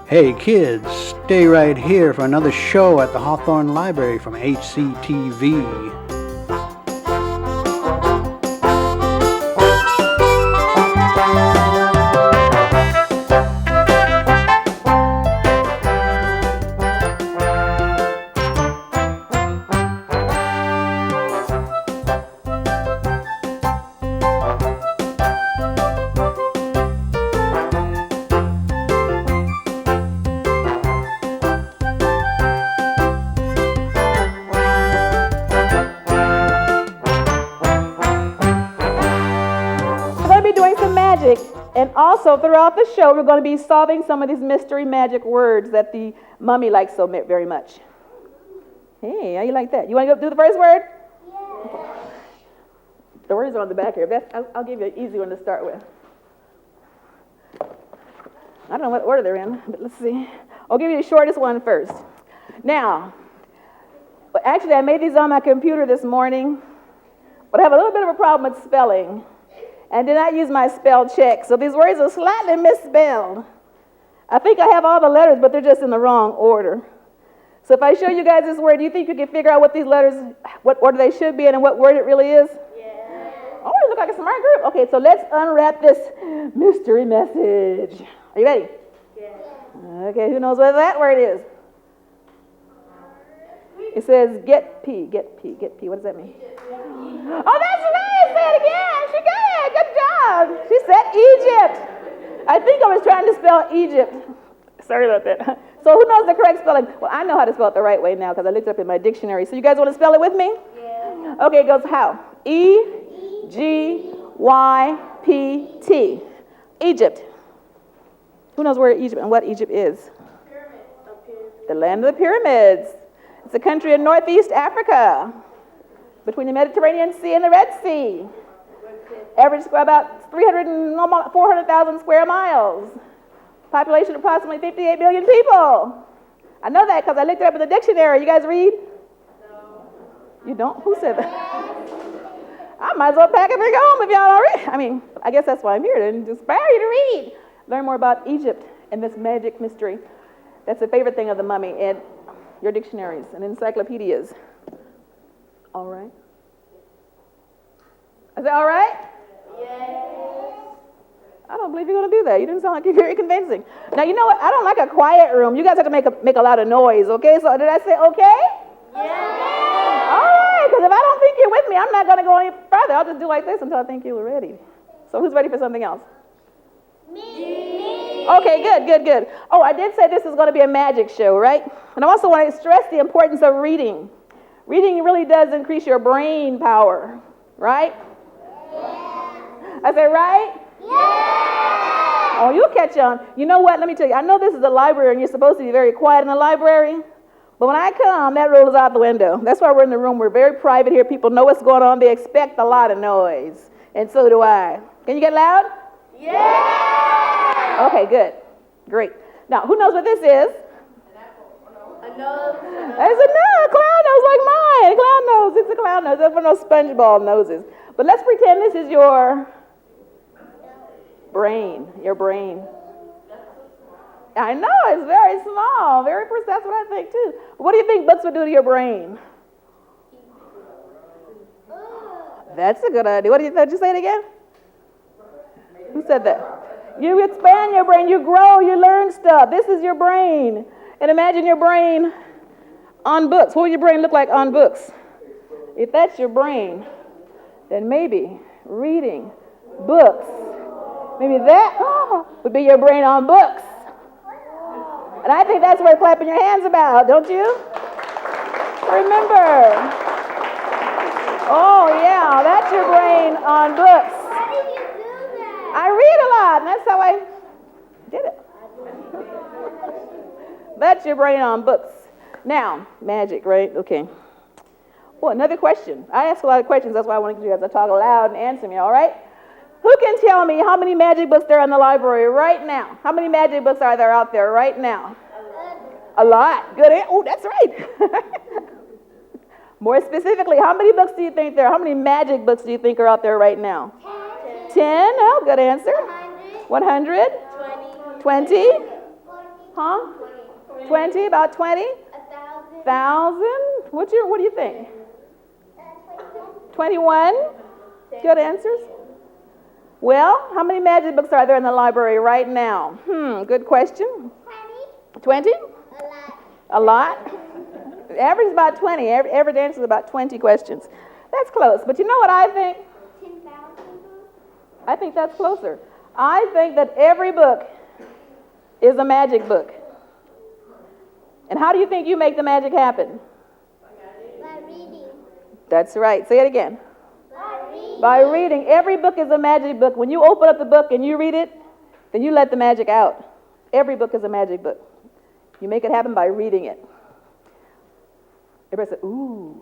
Hey kids, stay right here for another show at the Hawthorne Library from HCTV. And also, throughout the show, we're going to be solving some of these mystery magic words that the mummy likes so very much. Hey, how you like that? You want to go do the first word? Yeah. The words are on the back here. I'll give you an easy one to start with. I don't know what order they're in, but let's see. I'll give you the shortest one first. Now, actually, I made these on my computer this morning, but I have a little bit of a problem with spelling. And did not use my spell check. So these words are slightly misspelled. I think I have all the letters, but they're just in the wrong order. So if I show you guys this word, do you think you can figure out what these letters, what order they should be in and what word it really is? Yeah. Oh, you look like a smart group. Okay, so let's unwrap this mystery message. Are you ready? Yeah. Okay, who knows what that word is? It says get P. What does that mean? Oh, that's right. Say it again. She got it. Good job. She said Egypt. I think I was trying to spell Egypt. Sorry about that. So who knows the correct spelling? Well, I know how to spell it the right way now because I looked it up in my dictionary. So you guys want to spell it with me? Yeah. Okay, it goes how? E-G-Y-P-T. Egypt. Who knows where Egypt and what Egypt is? The land of the pyramids. It's a country in northeast Africa, between the Mediterranean Sea and the Red Sea. Average about 400,000 square miles. Population approximately 58 million people. I know that because I looked it up in the dictionary. You guys read? No. You don't? Who said that? I might as well pack up and go home if y'all don't read. I mean, I guess that's why I'm here, to inspire you to read. Learn more about Egypt and this magic mystery. That's the favorite thing of the mummy and your dictionaries and encyclopedias. All right? Is that all right? Yes. I don't believe you're going to do that. You didn't sound like you're very convincing. Now, you know what? I don't like a quiet room. You guys have to make a lot of noise, okay? So did I say okay? Yes. All right, because if I don't think you're with me, I'm not going to go any further. I'll just do like this until I think you're ready. So who's ready for something else? Me. Okay, good. Oh, I did say this is going to be a magic show, right? And I also want to stress the importance of reading. Reading really does increase your brain power, right? Yeah. I said right? Yeah. Oh, you'll catch on. You know what? Let me tell you. I know this is a library and you're supposed to be very quiet in the library. But when I come, that rolls out the window. That's why we're in the room. We're very private here. People know what's going on. They expect a lot of noise. And so do I. Can you get loud? Yeah. Okay, good. Great. Now, who knows what this is? A nose. It's a clown nose like mine. A clown nose. It's a clown nose. That's one of those SpongeBob noses. But let's pretend this is your brain. Your brain. I know, it's very small. That's what I think too. What do you think books would do to your brain? That's a good idea. What did you say it again? Who said that? You expand your brain, you grow, you learn stuff. This is your brain. And imagine your brain on books. What would your brain look like on books? If that's your brain, then maybe reading books, maybe that would be your brain on books. And I think that's worth clapping your hands about, don't you? Remember. Oh, yeah, that's your brain on books. How did you do that? I read a lot, and that's how I did it. That's your brain on books. Now, magic, right? Okay. Well, another question. I ask a lot of questions. That's why I want you guys to talk aloud and answer me, all right? Who can tell me how many magic books there are in the library right now? How many magic books are there out there right now? A lot. Good. Oh, that's right. More specifically, how many books do you think there are? How many magic books do you think are out there right now? 10. Oh, good answer. 100. 20. Huh? 20, about 20? 1,000? What do you think? 21? Good answers. Well, how many magic books are there in the library right now? Good question. 20? A lot? Average is about 20. Average answer is about 20 questions. That's close. But you know what I think? 10,000. I think that's closer. I think that every book is a magic book. And how do you think you make the magic happen? By reading. That's right. Say it again. By reading. By reading. Every book is a magic book. When you open up the book and you read it, then you let the magic out. Every book is a magic book. You make it happen by reading it. Everybody say, ooh.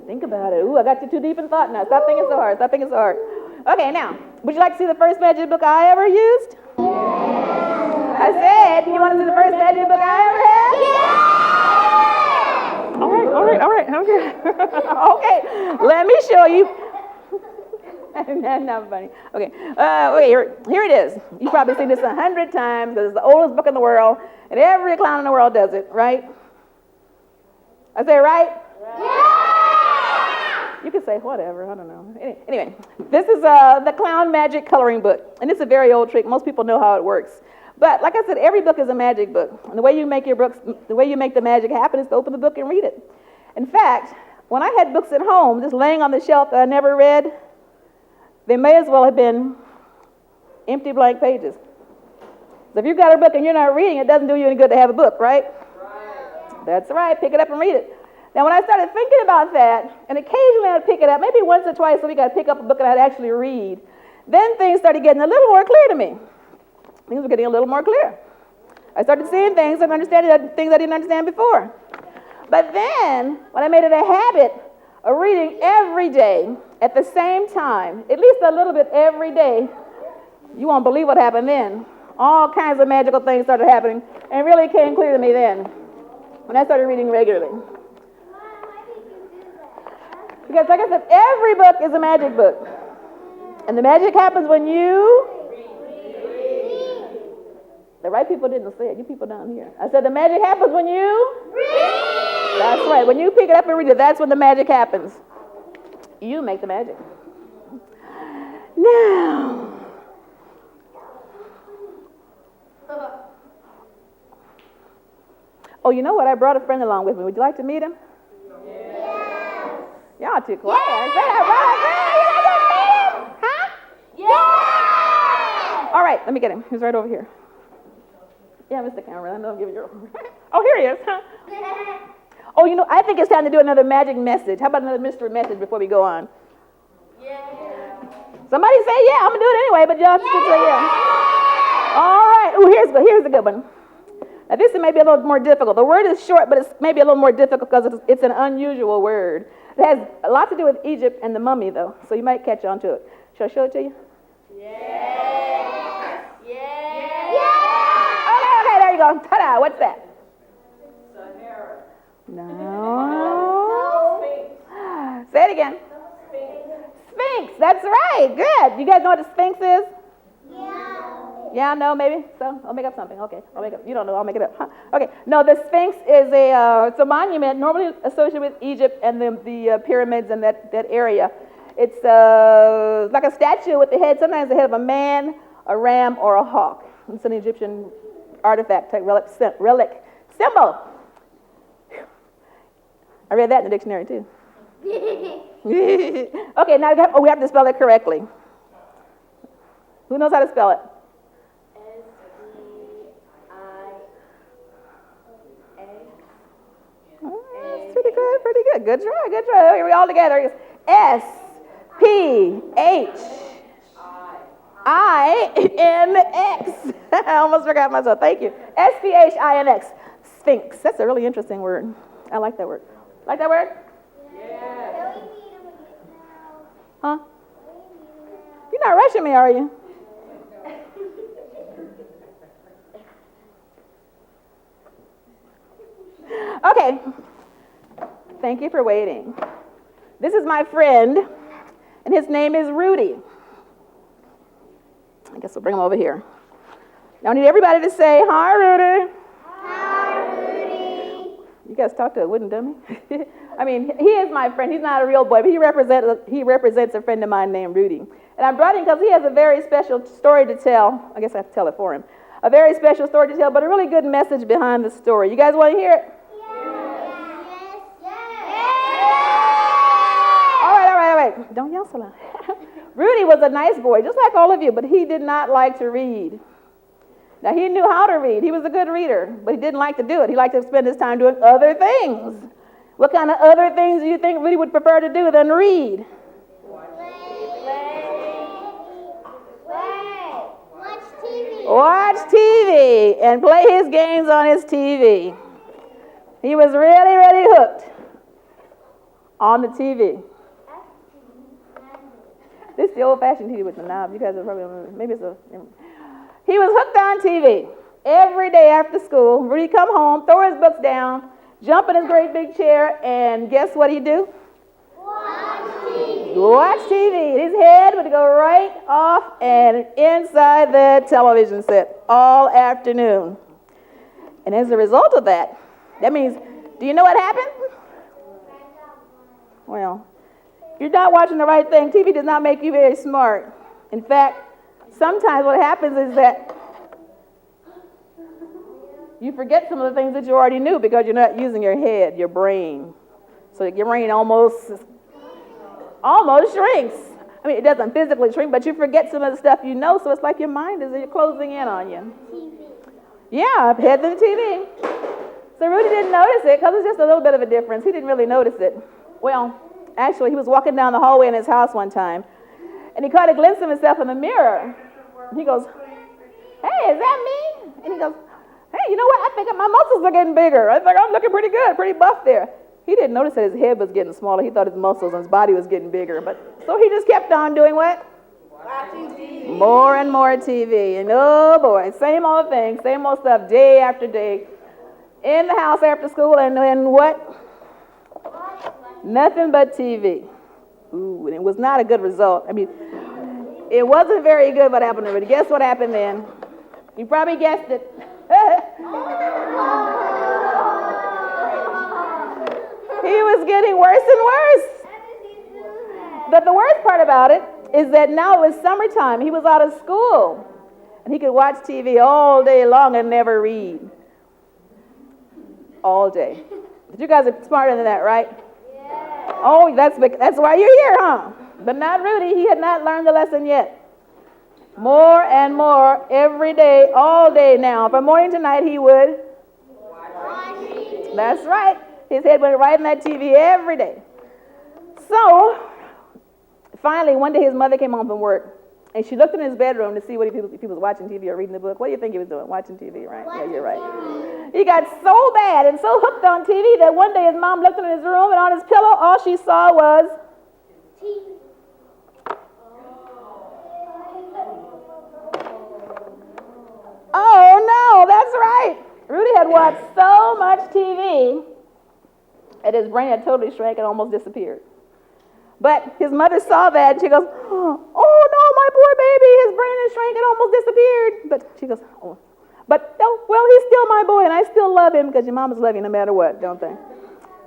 Think about it. Ooh, I got you too deep in thought now. Stop thinking so hard. Stop thinking so hard. Okay, now, would you like to see the first magic book I ever used? I said, you want to see the first magic book I ever had? All right. Okay, let me show you. That's not funny. Okay, here it is. You've probably seen this 100 times. This is the oldest book in the world, and every clown in the world does it, right? I say right? You can say whatever, I don't know. Anyway, this is the Clown Magic Coloring Book, and it's a very old trick. Most people know how it works. But like I said, every book is a magic book. And the way you make the magic happen is to open the book and read it. In fact, when I had books at home just laying on the shelf that I never read, they may as well have been empty blank pages. So if you've got a book and you're not reading, it doesn't do you any good to have a book, right? That's right. Pick it up and read it. Now, when I started thinking about that, and occasionally I'd pick it up, maybe once or twice a week I'd pick up a book and I'd actually read, then things started getting a little more clear to me. Things were getting a little more clear. I started seeing things and understanding things I didn't understand before. But then, when I made it a habit of reading every day at the same time, at least a little bit every day, you won't believe what happened then. All kinds of magical things started happening, and it really came clear to me then when I started reading regularly. Why did you do that? Because like I said, every book is a magic book. And the magic happens when you... The right people didn't say it. You people down here. I said the magic happens when you... That's right. When you pick it up and read it, that's when the magic happens. You make the magic. Now... Oh, you know what? I brought a friend along with me. Would you like to meet him? Yes. Y'all too quiet. I said I brought a friend. You like to meet him? Huh? Yes. All right, let me get him. He's right over here. Yeah, Mr. Cameron, I know I'm giving you Oh, here he is. Huh? Oh, you know, I think it's time to do another magic message. How about another mystery message before we go on? Yeah. Somebody say yeah. I'm going to do it anyway, but y'all just say yeah. All right. Oh, here's a good one. Now, this may be a little more difficult. The word is short, but it's maybe a little more difficult because it's an unusual word. It has a lot to do with Egypt and the mummy, though, so you might catch on to it. Shall I show it to you? Yes. Yes. Okay, there you go. Ta-da, what's that? Sahara. No. Say it again. Sphinx, that's right, good. You guys know what a Sphinx is? Yeah. Yeah, no, maybe? So, I'll make up something. Okay, I'll make up. You don't know, I'll make it up. Huh. Okay, no, the Sphinx is it's a monument normally associated with Egypt and the pyramids and that area. It's like a statue with the head, sometimes the head of a man, a ram, or a hawk. It's an Egyptian artifact type relic symbol. I read that in the dictionary too. Okay, now we have to spell it correctly. Who knows how to spell it? S-P-I-N-X. Pretty good. Good try. Okay, we all together. S-P-H-I-N-X. I almost forgot myself. Thank you. S-P-H-I-N-X. Sphinx. That's a really interesting word. I like that word. Like that word? Yeah. Huh? You're not rushing me, are you? Okay. Thank you for waiting. This is my friend, and his name is Rudy. I guess we'll bring him over here. Now I need everybody to say, hi, Rudy. Hi, Rudy. You guys talk to a wooden dummy? I mean, he is my friend. He's not a real boy, but he represents a friend of mine named Rudy. And I brought him because he has a very special story to tell. I guess I have to tell it for him. A very special story to tell, but a really good message behind the story. You guys want to hear it? All right. Don't yell so loud. Rudy was a nice boy, just like all of you, but he did not like to read. Now, he knew how to read. He was a good reader, but he didn't like to do it. He liked to spend his time doing other things. What kind of other things do you think Rudy would prefer to do than read? Watch TV and play his games on his TV. He was really, really hooked on the TV. This is the old-fashioned TV with the knobs. You guys are probably, maybe it's a... He was hooked on TV. Every day after school, Rudy come home, throw his books down, jump in his great big chair, and guess what he'd do? Watch TV. Watch TV. His head would go right off and inside the television set all afternoon. And as a result of that, that means, do you know what happened? Well, if you're not watching the right thing, TV does not make you very smart. In fact, sometimes what happens is that you forget some of the things that you already knew because you're not using your head, your brain. So your brain almost shrinks. I mean, it doesn't physically shrink, but you forget some of the stuff you know, so it's like your mind is closing in on you. TV. Yeah, head to the TV. So Rudy didn't notice it because it's just a little bit of a difference. He didn't really notice it. Well, actually, he was walking down the hallway in his house one time, and he caught a glimpse of himself in the mirror. He goes, hey, is that me? And he goes, hey, you know what? I think my muscles are getting bigger. I think I'm looking pretty good, pretty buff there. He didn't notice that his head was getting smaller. He thought his muscles and his body was getting bigger. But so he just kept on doing what? Watching TV. More and more TV. And oh boy, same old thing, same old stuff day after day. In the house after school, and then what? Nothing but TV. Ooh, and it was not a good result. I mean, it wasn't very good what happened to Rudy. Guess what happened then? You probably guessed it. He was getting worse and worse. But the worst part about it is that now it was summertime. He was out of school. And he could watch TV all day long and never read. All day. But you guys are smarter than that, right? Yeah. Oh, that's why you're here, huh? But not Rudy. He had not learned the lesson yet. More and more every day, all day now. From morning to night, he would watch TV. That's right. His head went right in that TV every day. So, finally, one day his mother came home from work, and she looked in his bedroom to see if he was watching TV or reading the book. What do you think he was doing? Watching TV, right? Yeah, you're right. He got so bad and so hooked on TV that one day his mom looked in his room, and on his pillow, all she saw was TV. Oh, no, that's right. Rudy had watched so much TV that his brain had totally shrank and almost disappeared. But his mother saw that, and she goes, oh, no, my poor baby, his brain has shrank and almost disappeared. But she goes, oh, but, oh, well, he's still my boy, and I still love him because your mamas love you no matter what, don't they?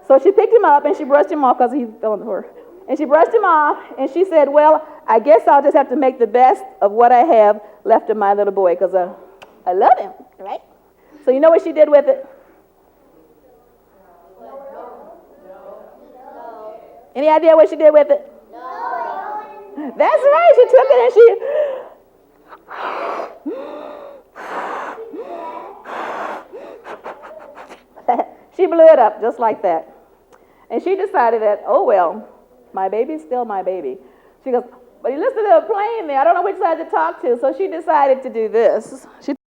So she picked him up, and she brushed him off because he fell on the floor. And she brushed him off, and she said, well, I guess I'll just have to make the best of what I have left of my little boy because I love him, right? So you know what she did with it? Any idea what she did with it? No. That's right. She took it and she blew it up just like that. And she decided that, oh, well, my baby's still my baby. She goes, but he listened to a plane there. I don't know which side to talk to. So she decided to do this. She